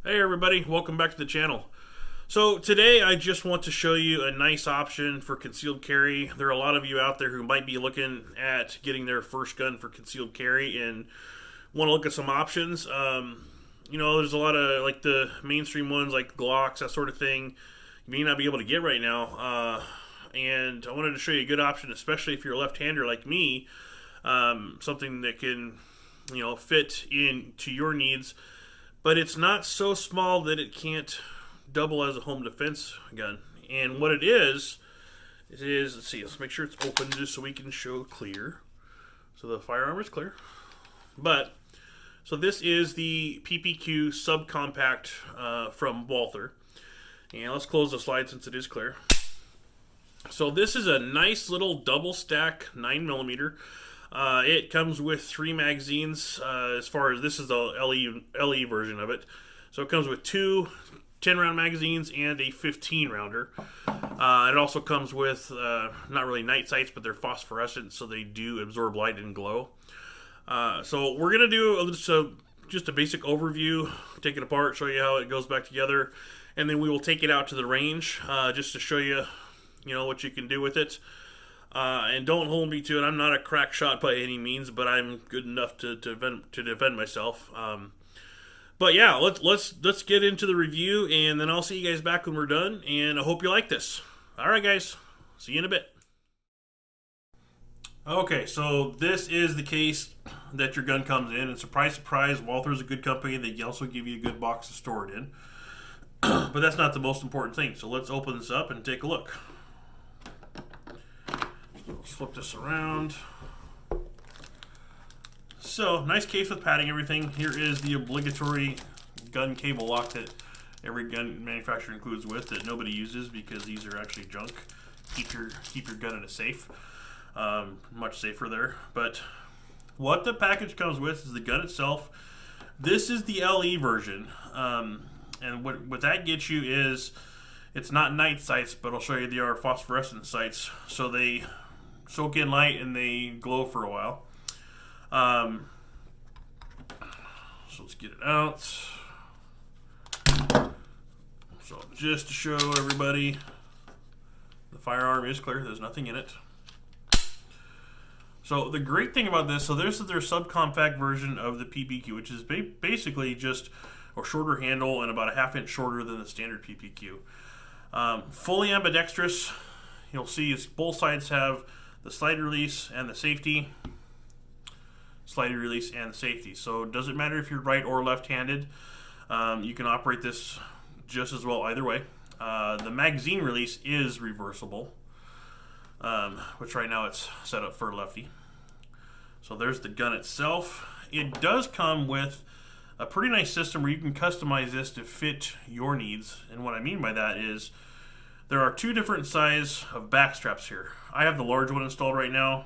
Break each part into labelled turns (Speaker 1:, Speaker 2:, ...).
Speaker 1: Hey everybody, welcome back to the channel. So today I just want to show you a nice option for concealed carry. There are a lot of you out there who might be looking at getting their first gun for concealed carry and want to look at some options. There's a lot of like the mainstream ones like Glocks, that sort of thing, you may not be able to get right now. And I wanted to show you a good option, especially if you're a left-hander like me, something that can, fit into your needs. But it's not so small that it can't double as a home defense gun. And what it is, let's see, let's make sure it's open just so we can show clear. So the firearm is clear. So this is the PPQ subcompact from Walther. And let's close the slide since it is clear. So this is a nice little double stack 9mm. It comes with 3 magazines. As far as this is the LE version of it, so it comes with 2 10-round magazines and a 15-rounder. It also comes with not really night sights, but they're phosphorescent, so they do absorb light and glow. So we're gonna do just a basic overview, take it apart, show you how it goes back together, and then we will take it out to the range just to show you, what you can do with it. And don't hold me to it. I'm not a crack shot by any means, but I'm good enough to defend myself. But yeah, let's get into the review, and then I'll see you guys back when we're done. And I hope you like this. All right, guys. See you in a bit. Okay, so this is the case that your gun comes in, and surprise, surprise, Walther's a good company. They also give you a good box to store it in. But that's not the most important thing. So let's open this up and take a look. Let's flip this around. So, nice case with padding, everything. Here is the obligatory gun cable lock that every gun manufacturer includes with that nobody uses because these are actually junk. Keep your gun in a safe. Much safer there. But what the package comes with is the gun itself. This is the LE version. And what that gets you is, it's not night sights, but I'll show you they are phosphorescent sights. So they soak in light and they glow for a while. So let's get it out. So just to show everybody, the firearm is clear. There's nothing in it. So the great thing about this, so this is their subcompact version of the PPQ, which is basically just a shorter handle and about a ½ inch shorter than the standard PPQ. Fully ambidextrous. You'll see both sides have the slide release and the safety. Slide release and safety. So it doesn't matter if you're right or left-handed. You can operate this just as well either way. The magazine release is reversible, which right now it's set up for lefty. So there's the gun itself. It does come with a pretty nice system where you can customize this to fit your needs. And what I mean by that is there are 2 different sizes of back straps here. I have the large one installed right now,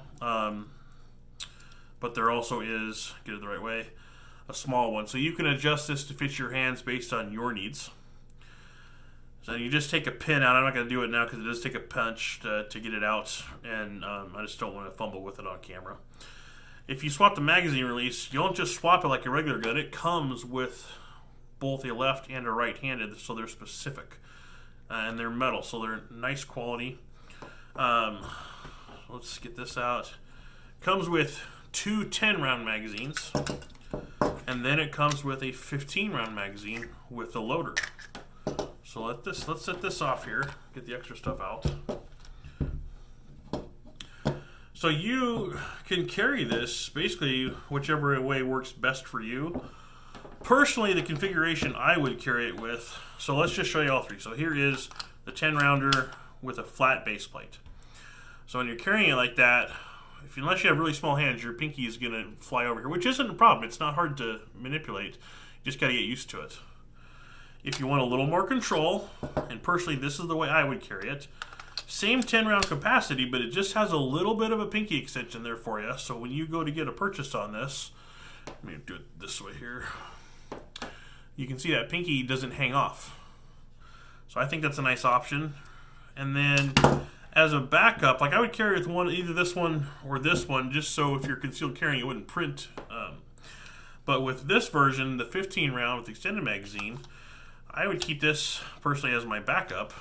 Speaker 1: but there also is, get it the right way, a small one. So you can adjust this to fit your hands based on your needs. So you just take a pin out. I'm not going to do it now because it does take a punch to get it out, and I just don't want to fumble with it on camera. If you swap the magazine release, you don't just swap it like a regular gun. It comes with both a left and a right-handed, so they're specific. And they're metal, so they're nice quality. Let's get this out. Comes with 2 10-round magazines, and then it comes with a 15-round magazine with a loader. So let's set this off here, get the extra stuff out. So you can carry this basically whichever way works best for you. Personally, the configuration I would carry it with, so let's just show you all 3. So here is the 10-rounder with a flat base plate. So when you're carrying it like that, unless you have really small hands, your pinky is going to fly over here, which isn't a problem. It's not hard to manipulate. You just got to get used to it. If you want a little more control, and personally this is the way I would carry it, same 10-round capacity, but it just has a little bit of a pinky extension there for you. So when you go to get a purchase on this, let me do it this way here. You can see that pinky doesn't hang off. So I think that's a nice option. And then as a backup, like I would carry with either this one or this one, just so if you're concealed carrying, it wouldn't print. But with this version, the 15 round with extended magazine, I would keep this personally as my backup.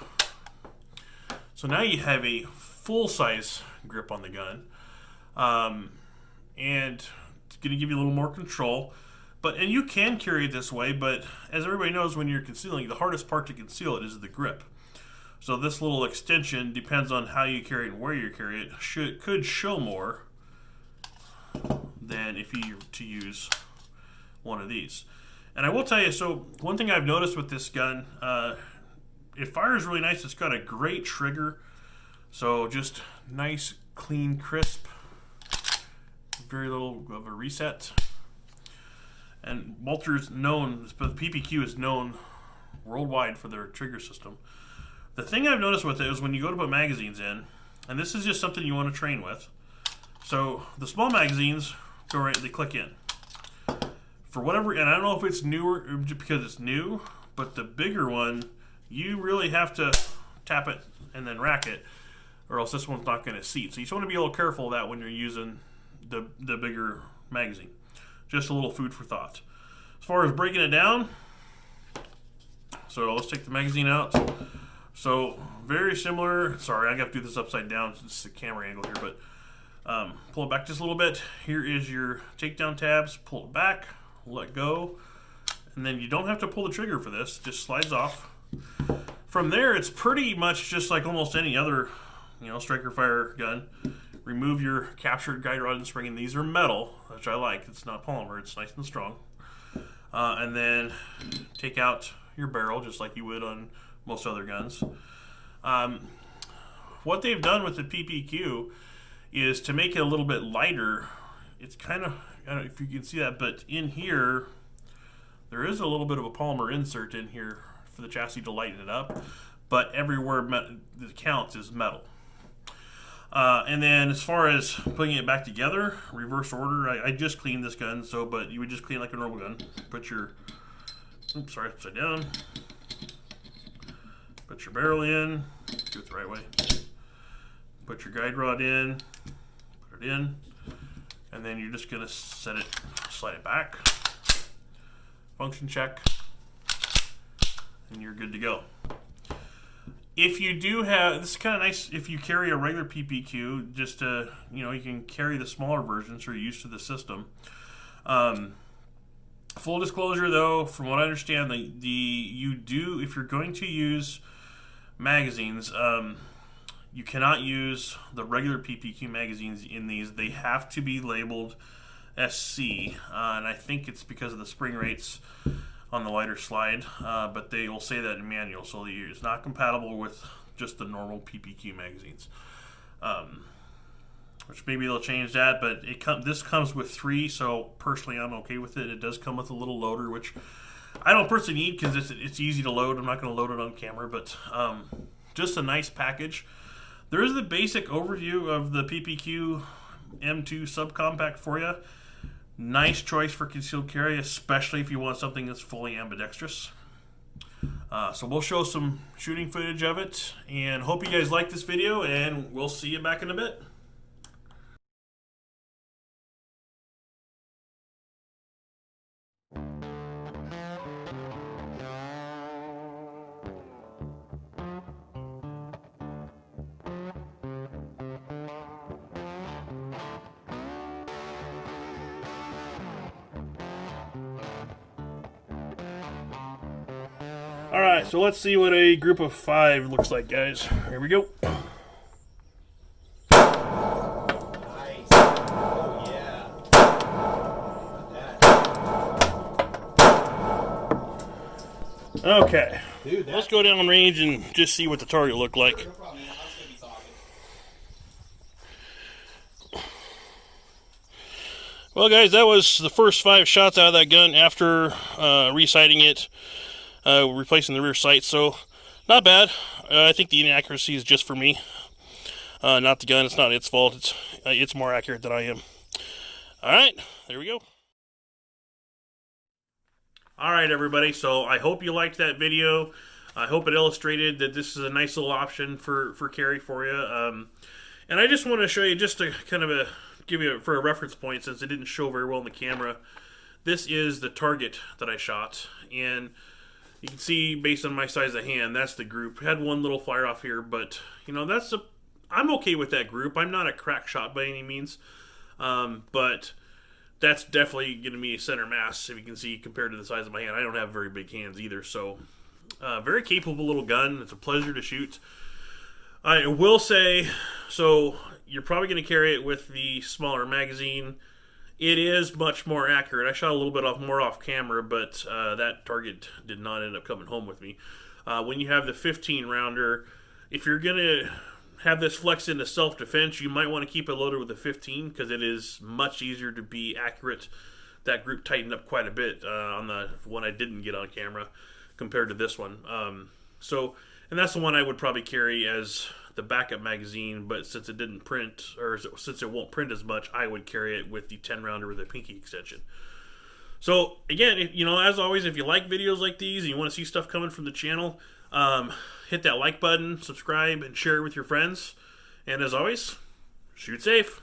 Speaker 1: So now you have a full-size grip on the gun, and it's going to give you a little more control. And you can carry it this way, but as everybody knows, when you're concealing, the hardest part to conceal it is the grip. So this little extension depends on how you carry it and where you carry it. Could show more than if you were to use one of these. And I will tell you, so one thing I've noticed with this gun, it fires really nice. It's got a great trigger. So just nice, clean, crisp. Very little of a reset. And Walther's known, but the PPQ is known worldwide for their trigger system. The thing I've noticed with it is when you go to put magazines in, and this is just something you want to train with. So the small magazines go right, they click in. For whatever, and I don't know if it's newer because it's new, but the bigger one, you really have to tap it and then rack it, or else this one's not going to seat. So you just want to be a little careful of that when you're using the bigger magazine. Just a little food for thought. As far as breaking it down, so let's take the magazine out. So very similar. Sorry, I got to do this upside down. It's the camera angle here, but pull it back just a little bit. Here is your takedown tabs. Pull it back, let go, and then you don't have to pull the trigger for this. It just slides off. From there, it's pretty much just like almost any other, striker fire gun. Remove your captured guide rod and spring, and these are metal, which I like. It's not polymer, it's nice and strong. And then take out your barrel just like you would on most other guns. What they've done with the PPQ is to make it a little bit lighter. It's kind of, I don't know if you can see that, but in here, there is a little bit of a polymer insert in here for the chassis to lighten it up, but everywhere that counts is metal. And then as far as putting it back together, reverse order, I just cleaned this gun, but you would just clean like a normal gun. Put your, upside down. Put your barrel in, do it the right way. Put your guide rod in, put it in, and then you're just gonna slide it back. Function check, and you're good to go. If you do have, this is kind of nice if you carry a regular PPQ, just to, you can carry the smaller version so you're used to the system. Full disclosure though, from what I understand, if you're going to use magazines, you cannot use the regular PPQ magazines in these. They have to be labeled SC, and I think it's because of the spring rates on the lighter slide, but they will say that in manual, so it's not compatible with just the normal PPQ magazines. Which maybe they'll change that, but this comes with 3, so personally I'm okay with it. It does come with a little loader, which I don't personally need because it's easy to load. I'm not going to load it on camera, but just a nice package. There is the basic overview of the PPQ M2 subcompact for you. Nice choice for concealed carry, especially if you want something that's fully ambidextrous. So we'll show some shooting footage of it, and hope you guys like this video, and we'll see you back in a bit. Alright, so let's see what a group of 5 looks like, guys. Here we go.
Speaker 2: Nice. Oh, yeah.
Speaker 1: Okay.
Speaker 2: Dude,
Speaker 1: let's go down range and just see what the target looked like. Well, guys, that was the first 5 shots out of that gun after resighting it. Replacing the rear sight, so not bad. I think the inaccuracy is just for me, not the gun. It's not its fault. It's more accurate than I am. All right, there we go. All right, everybody. So I hope you liked that video. I hope it illustrated that this is a nice little option for carry for you. And I just want to show you, just to kind of give you for a reference point, since it didn't show very well in the camera. This is the target that I shot, and You can see based on my size of hand, that's the group. Had one little fire off here, but you know, I'm okay with that group. I'm not a crack shot by any means, but that's definitely going to be a center mass, if you can see, compared to the size of my hand. I don't have very big hands either, so very capable little gun. It's a pleasure to shoot. I will say, so you're probably going to carry it with the smaller magazine. It is much more accurate. I shot a little bit more off camera, but that target did not end up coming home with me. When you have the 15 rounder, if you're going to have this flex into self-defense, you might want to keep it loaded with a 15 because it is much easier to be accurate. That group tightened up quite a bit on the one I didn't get on camera compared to this one. And that's the one I would probably carry as the backup magazine, but since it didn't print, or since it won't print as much, I would carry it with the 10 rounder with a pinky extension. So again, as always, if you like videos like these and you want to see stuff coming from the channel, hit that like button, subscribe, and share it with your friends. And as always, shoot safe.